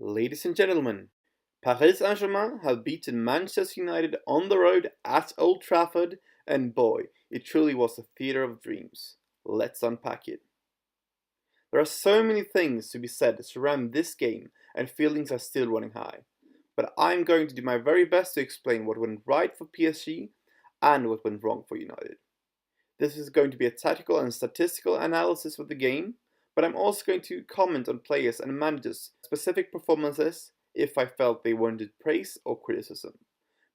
Ladies and gentlemen, Paris Saint-Germain have beaten Manchester United on the road at Old Trafford, and boy, it truly was a theatre of dreams. Let's unpack it. There are so many things to be said surrounding this game, and feelings are still running high. But I'm going to do my very best to explain what went right for PSG and what went wrong for United. This is going to be a tactical and statistical analysis of the game, but I'm also going to comment on players and managers' specific performances if I felt they warranted praise or criticism.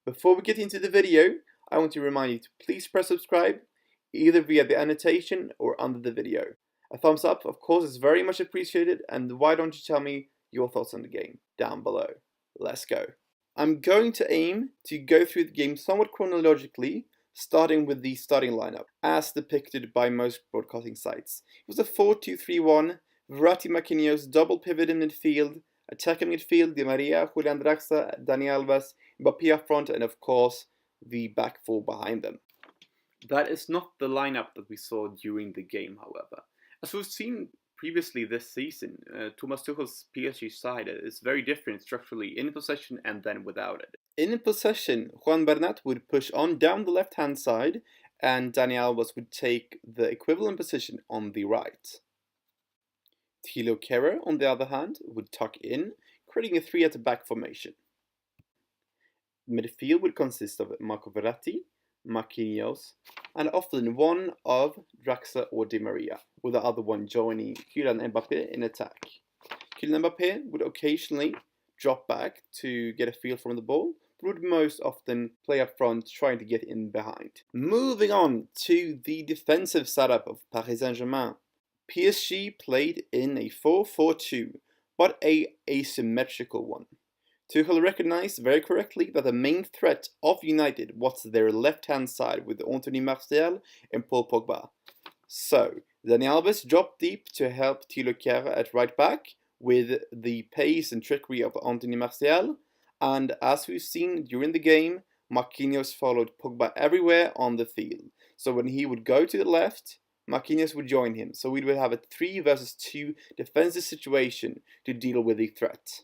Before we get into the video, I want to remind you to please press subscribe, either via the annotation or under the video. A thumbs up, of course, is very much appreciated, and why don't you tell me your thoughts on the game down below. Let's go. I'm going to aim to go through the game somewhat chronologically, starting with the starting lineup, as depicted by most broadcasting sites. It was a 4-2-3-1, Man-Marquinhos double pivot in midfield, attacking midfield, Di Maria, Julian Draxler, Dani Alves, Mbappé up front, and of course, the back four behind them. That is not the lineup that we saw during the game, however. As we've seen previously this season, Thomas Tuchel's PSG side is very different structurally in possession and then without it. In possession, Juan Bernat would push on down the left-hand side, and Dani Alves would take the equivalent position on the right. Thilo Kehrer, on the other hand, would tuck in, creating a three-at-the-back formation. Midfield would consist of Marco Verratti, Marquinhos, and often one of Draxler or Di Maria, with the other one joining Kylian Mbappé in attack. Kylian Mbappé would occasionally drop back to get a feel from the ball, but would most often play up front trying to get in behind. Moving on to the defensive setup of Paris Saint-Germain. PSG played in a 4-4-2, but a asymmetrical one. Tuchel recognized very correctly that the main threat of United was their left-hand side with Anthony Martial and Paul Pogba. So, Dani Alves dropped deep to help Thilo Kehrer at right back with the pace and trickery of Anthony Martial, and as we've seen during the game, Marquinhos followed Pogba everywhere on the field. So when he would go to the left, Marquinhos would join him, so we would have a 3 versus 2 defensive situation to deal with the threat.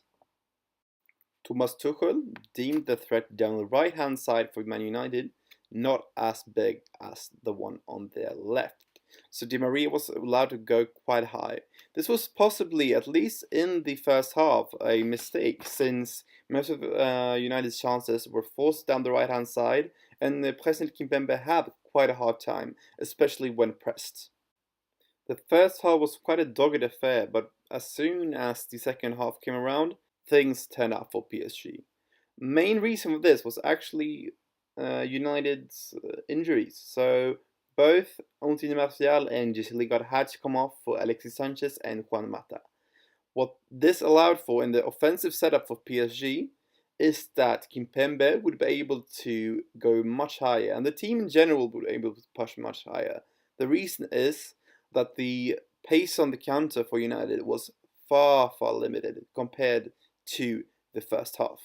Thomas Tuchel deemed the threat down the right-hand side for Man United not as big as the one on their left. So Di Maria was allowed to go quite high. This was possibly, at least in the first half, a mistake, since most of United's chances were forced down the right-hand side, and President Kimpembe had quite a hard time, especially when pressed. The first half was quite a dogged affair, but as soon as the second half came around, things turned out for PSG. Main reason for this was actually United's injuries. So both Anthony Martial and Jesse Lingard had to come off for Alexis Sanchez and Juan Mata. What this allowed for in the offensive setup for PSG is that Kimpembe would be able to go much higher, and the team in general would be able to push much higher. The reason is that the pace on the counter for United was far limited compared to the first half.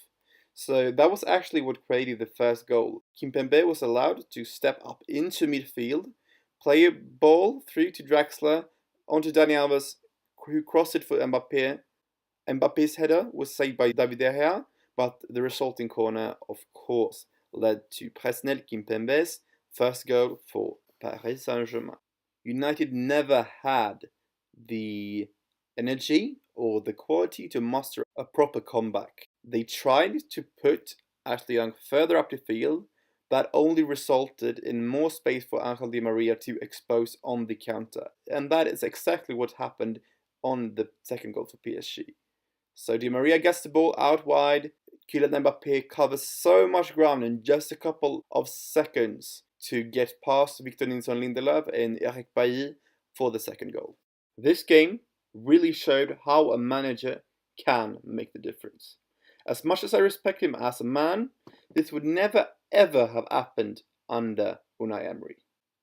So that was actually what created the first goal. Kimpembe was allowed to step up into midfield, play a ball through to Draxler, onto Dani Alves, who crossed it for Mbappé. Mbappe's header was saved by David De Gea, but the resulting corner, of course, led to Presnel Kimpembe's first goal for Paris Saint-Germain. United never had the energy or the quality to muster a proper comeback. They tried to put Ashley Young further up the field, that only resulted in more space for Angel Di Maria to expose on the counter. And that is exactly what happened on the second goal for PSG. So Di Maria gets the ball out wide, Kylian Mbappé covers so much ground in just a couple of seconds to get past Victor Nilsson Lindelöf and Eric Bailly for the second goal. This game really showed how a manager can make the difference. As much as I respect him as a man, this would never ever have happened under Unai Emery.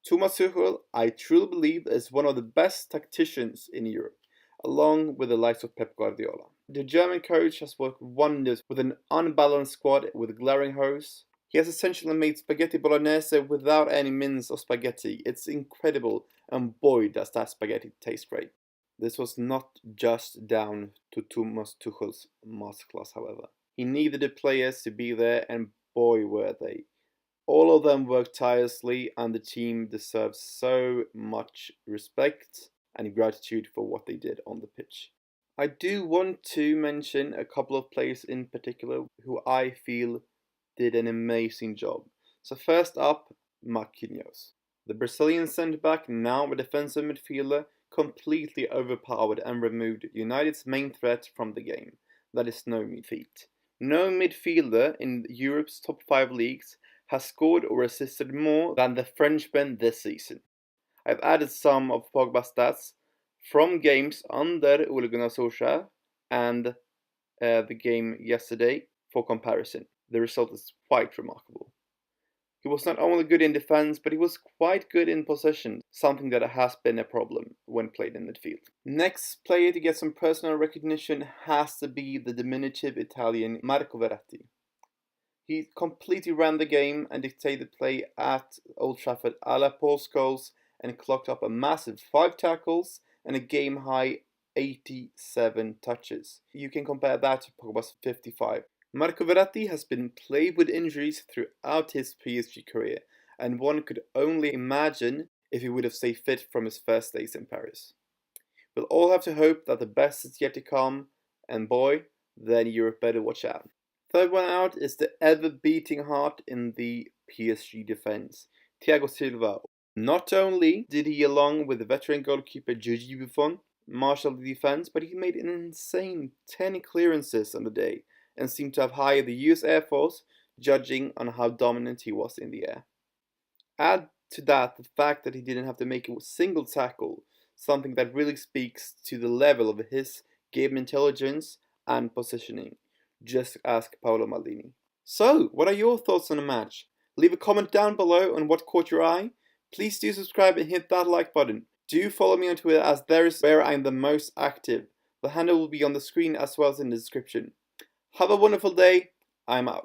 Thomas Tuchel, I truly believe, is one of the best tacticians in Europe, along with the likes of Pep Guardiola. The German coach has worked wonders with an unbalanced squad with glaring holes. He has essentially made spaghetti bolognese without any mince or spaghetti. It's incredible, and boy does that spaghetti taste great. This was not just down to Thomas Tuchel's masterclass, however. He needed the players to be there, and boy were they. All of them worked tirelessly, and the team deserves so much respect and gratitude for what they did on the pitch. I do want to mention a couple of players in particular who I feel did an amazing job. So first up, Marquinhos. The Brazilian centre-back, now a defensive midfielder, completely overpowered and removed United's main threat from the game. That is no mean feat. No midfielder in Europe's top 5 leagues has scored or assisted more than the Frenchman this season. I've added some of Pogba's stats from games under Ole Gunnar Solskjaer and the game yesterday for comparison. The result is quite remarkable. He was not only good in defense, but he was quite good in possession, something that has been a problem when played in midfield. Next player to get some personal recognition has to be the diminutive Italian Marco Verratti. He completely ran the game and dictated play at Old Trafford a la Paul Scholes and clocked up a massive 5 tackles and a game-high 87 touches. You can compare that to Pogba's 55. Marco Verratti has been plagued with injuries throughout his PSG career, and one could only imagine if he would have stayed fit from his first days in Paris. We'll all have to hope that the best is yet to come, and boy, then Europe better watch out. Third one out is the ever-beating heart in the PSG defense, Thiago Silva. Not only did he, along with the veteran goalkeeper Gigi Buffon, marshal the defense, but he made an insane 10 clearances on the day and seemed to have hired the US Air Force, judging on how dominant he was in the air. Add to that the fact that he didn't have to make a single tackle, something that really speaks to the level of his game intelligence and positioning. Just ask Paolo Maldini. So, what are your thoughts on the match? Leave a comment down below on what caught your eye. Please do subscribe and hit that like button. Do follow me on Twitter, as there is where I'm the most active. The handle will be on the screen as well as in the description. Have a wonderful day. I'm out.